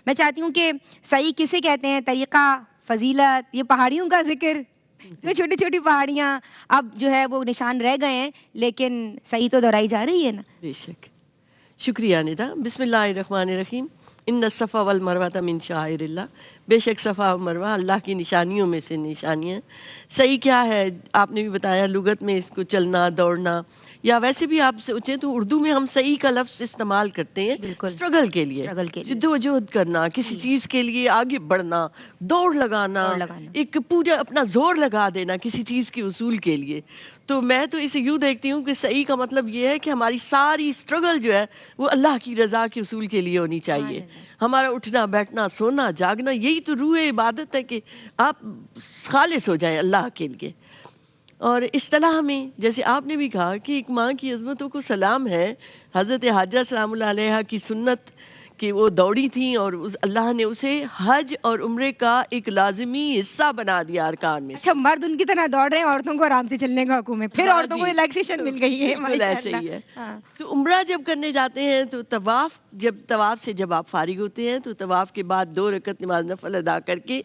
میں چاہتی ہوں کہ صحیح کسے کہتے ہیں، طریقہ، فضیلت، یہ پہاڑیوں کا ذکر، یہ چھوٹی چھوٹی پہاڑیاں اب جو ہے وہ نشان رہ گئے ہیں، لیکن صحیح تو دہرائی جا رہی ہے نا. بے شک. شکریہ ندا. بسم اللہ الرحمن الرحیم. ان الصفا والمروہ من شعائر اللہ. بے شک صفا و مروہ اللہ کی نشانیوں میں سے نشانیاں. صحیح کیا ہے آپ نے بھی بتایا، لغت میں اس کو چلنا دوڑنا، یا ویسے بھی آپ سوچیں تو اردو میں ہم صحیح کا لفظ استعمال کرتے ہیں اسٹرگل کے لیے، جد و جہد کرنا، کسی چیز کے لیے آگے بڑھنا، دوڑ لگانا، ایک پورا اپنا زور لگا دینا کسی چیز کے اصول کے لیے. تو میں تو اسے یوں دیکھتی ہوں کہ صحیح کا مطلب یہ ہے کہ ہماری ساری اسٹرگل جو ہے وہ اللہ کی رضا کے اصول کے لیے ہونی چاہیے. ہمارا اٹھنا بیٹھنا سونا جاگنا یہی تو روح عبادت ہے کہ آپ خالص ہو جائیں اللہ کے لیے. اور اصطلاح میں جیسے آپ نے بھی کہا کہ ایک ماں کی عظمتوں کو سلام ہے. حضرت حاجہ سلام اللہ علیہ کی سنت کہ وہ دوڑی تھیں اور اللہ نے اسے حج اور عمرے کا ایک لازمی حصہ بنا دیا ارکان میں. اچھا، مرد ان کی طرح دوڑ رہے ہیں، عورتوں کو آرام سے چلنے کا حکم ہے، پھر عورتوں کو ریلیکسیشن مل گئی ہے. بالکل ایسے ہی ہے. تو عمرہ جب کرنے جاتے ہیں تو طواف سے جب آپ فارغ ہوتے ہیں تو طواف کے بعد 2 رکعت نماز نفل ادا کر کے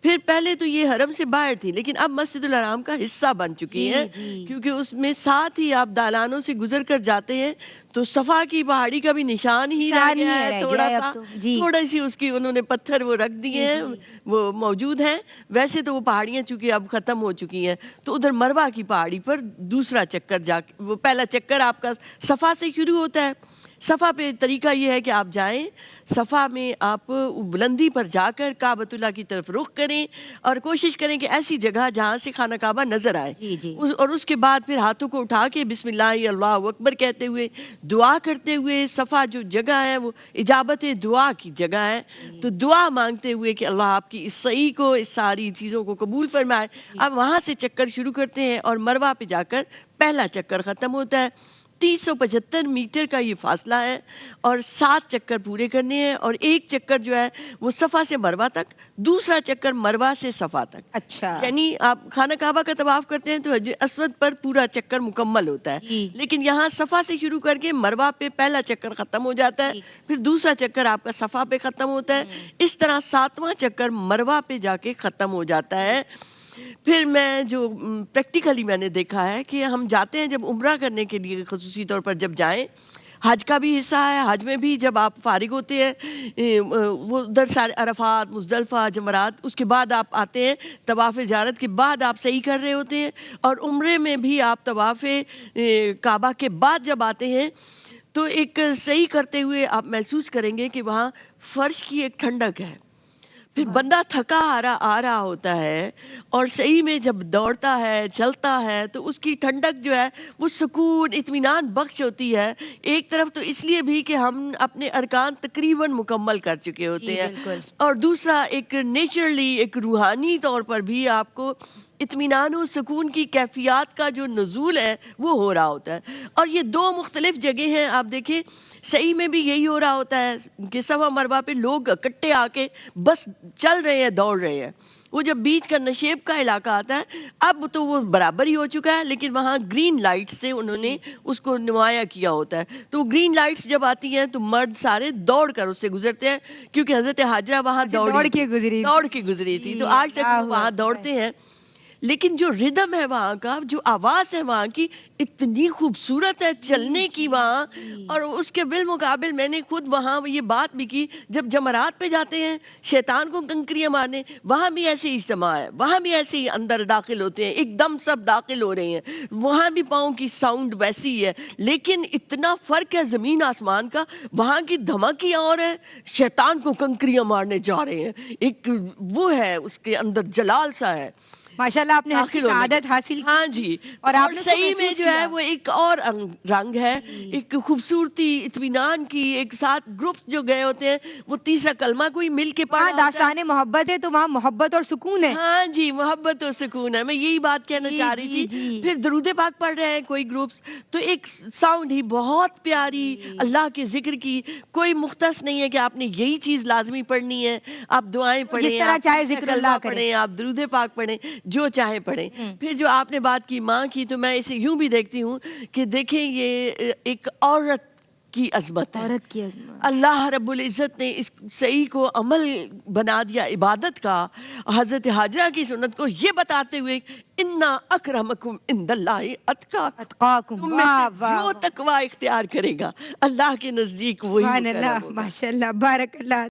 پھر پہلے تو یہ حرم سے باہر تھی لیکن اب مسجد الحرام کا حصہ بن چکی ہیں، کیونکہ اس میں ساتھ ہی آپ دالانوں سے گزر کر جاتے ہیں تو صفا کی پہاڑی کا بھی نشان ہی رہ گیا ہے. تھوڑا سی اس کی انہوں نے پتھر وہ رکھ دیے ہیں، وہ موجود ہیں. ویسے تو وہ پہاڑیاں چونکہ اب ختم ہو چکی ہیں تو ادھر مروہ کی پہاڑی پر دوسرا چکر جا کے، وہ پہلا چکر آپ کا صفا سے شروع ہوتا ہے. صفا پہ طریقہ یہ ہے کہ آپ جائیں، صفا میں آپ بلندی پر جا کر کعبۃ اللہ کی طرف رخ کریں اور کوشش کریں کہ ایسی جگہ جہاں سے خانہ کعبہ نظر آئے. اور اس کے بعد پھر ہاتھوں کو اٹھا کے بسم اللہ اللہ اکبر کہتے ہوئے دعا کرتے ہوئے، صفا جو جگہ ہے وہ اجابت دعا کی جگہ ہے، تو دعا مانگتے ہوئے کہ اللہ آپ کی اس صحیح کو، اس ساری چیزوں کو قبول فرمائے. اب وہاں سے چکر شروع کرتے ہیں اور مروہ پہ جا کر پہلا چکر ختم ہوتا ہے. 375 میٹر کا یہ فاصلہ ہے اور 7 چکر پورے کرنے ہیں، اور ایک چکر جو ہے وہ صفا سے مروہ تک، دوسرا چکر مروہ سے صفا تک. اچھا، یعنی آپ خانہ کعبہ کا طواف کرتے ہیں تو حجر اسود پر پورا چکر مکمل ہوتا ہے، لیکن یہاں صفا سے شروع کر کے مروہ پہ پہلا چکر ختم ہو جاتا ہے، پھر دوسرا چکر آپ کا صفا پہ ختم ہوتا ہے. اس طرح 7واں چکر مروہ پہ جا کے ختم ہو جاتا ہے. پھر میں جو پریکٹیکلی میں نے دیکھا ہے کہ ہم جاتے ہیں جب عمرہ کرنے کے لیے، خصوصی طور پر جب جائیں، حج کا بھی حصہ ہے. حج میں بھی جب آپ فارغ ہوتے ہیں وہ ادھر سارے عرفات، مزدلفہ، جمرات، اس کے بعد آپ آتے ہیں طواف زیارت کے بعد آپ صحیح کر رہے ہوتے ہیں، اور عمرے میں بھی آپ طواف کعبہ کے بعد جب آتے ہیں تو ایک صحیح کرتے ہوئے آپ محسوس کریں گے کہ وہاں فرش کی ایک ٹھنڈک ہے. پھر بندہ تھکا آ رہا ہوتا ہے اور صحیح میں جب دوڑتا ہے چلتا ہے تو اس کی ٹھنڈک جو ہے وہ سکون اطمینان بخش ہوتی ہے. ایک طرف تو اس لیے بھی کہ ہم اپنے ارکان تقریباً مکمل کر چکے ہوتے ہیں، اور دوسرا ایک نیچرلی، ایک روحانی طور پر بھی آپ کو اطمینان و سکون کی کیفیات کا جو نزول ہے وہ ہو رہا ہوتا ہے. اور یہ 2 مختلف جگہ ہیں. آپ دیکھیں صحیح میں بھی یہی ہو رہا ہوتا ہے کہ صفا مروہ پہ لوگ اکٹھے آ کے بس چل رہے ہیں، دوڑ رہے ہیں. وہ جب بیچ کا نشیب کا علاقہ آتا ہے اب تو وہ برابر ہی ہو چکا ہے، لیکن وہاں گرین لائٹ سے انہوں نے اس کو نمایاں کیا ہوتا ہے. تو گرین لائٹس جب آتی ہیں تو مرد سارے دوڑ کر اس سے گزرتے ہیں، کیونکہ حضرت حاجرہ وہاں دوڑ کے گزری تھی تو آج تک وہ وہاں دوڑتے ہیں. لیکن جو ردم ہے وہاں کا، جو آواز ہے وہاں کی اتنی خوبصورت ہے چلنے کی وہاں. اور اس کے بالمقابل میں نے خود وہاں یہ بات بھی کی، جب جمرات پہ جاتے ہیں شیطان کو کنکریاں مارنے، وہاں بھی ایسے اجتماع ہے، وہاں بھی ایسے ہی اندر داخل ہوتے ہیں، ایک دم سب داخل ہو رہے ہیں، وہاں بھی پاؤں کی ساؤنڈ ویسی ہے. لیکن اتنا فرق ہے زمین آسمان کا. وہاں کی دھمکی اور ہے، شیطان کو کنکریاں مارنے جا رہے ہیں. ایک وہ ہے اس کے اندر جلال سا ہے. ماشاءاللہ آپ نے سعادت حاصل کی. ہاں جی. اور صحیح میں جو ہے وہ ایک اور رنگ ہے، ایک خوبصورتی، اطمینان کی. ایک ساتھ گروپ جو گئے ہوتے ہیں وہ تیسرا کلمہ کوئی مل کے پڑھا ہوتا ہے. داستان محبت ہے تو وہاں محبت اور سکون ہے. ہاں جی، محبت اور سکون ہے. میں یہی بات کہنا چاہ رہی تھی. پھر درود پاک پڑھ رہے ہیں کوئی گروپس، تو ایک ساؤنڈ ہی بہت پیاری اللہ کے ذکر کی. کوئی مختص نہیں ہے کہ آپ نے یہی چیز لازمی پڑھنی ہے. آپ دعائیں پڑھیں، جس طرح چاہے ذکر اللہ پڑھیں، آپ درود پاک پڑھیں، جو چاہے پڑھیں. پھر جو آپ نے بات کی ماں کی، تو میں اسے یوں بھی دیکھتی ہوں کہ دیکھیں یہ ایک عورت کی عظمت ہے. عورت کی عظمت. اللہ رب العزت نے اس سعی کو عمل بنا دیا عبادت کا. حضرت حاجرہ کی سنت کو یہ بتاتے ہوئے انا اکرمکم عند اللہ اتقاکم. اتقاکم. تم میں سے جو تقوی اختیار کرے گا اللہ کے نزدیک وہی سبحان مکرم اللہ. ہوگا. ماشاء اللہ. بارک اللہ.